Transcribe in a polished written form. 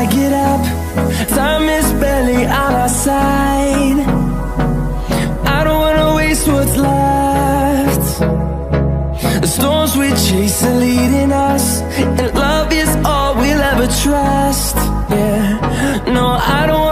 I get up, time is barely on our side. I don't wanna waste what's left. The storms we chase are leading us, and love is all we'll ever trust. Yeah, no, I don't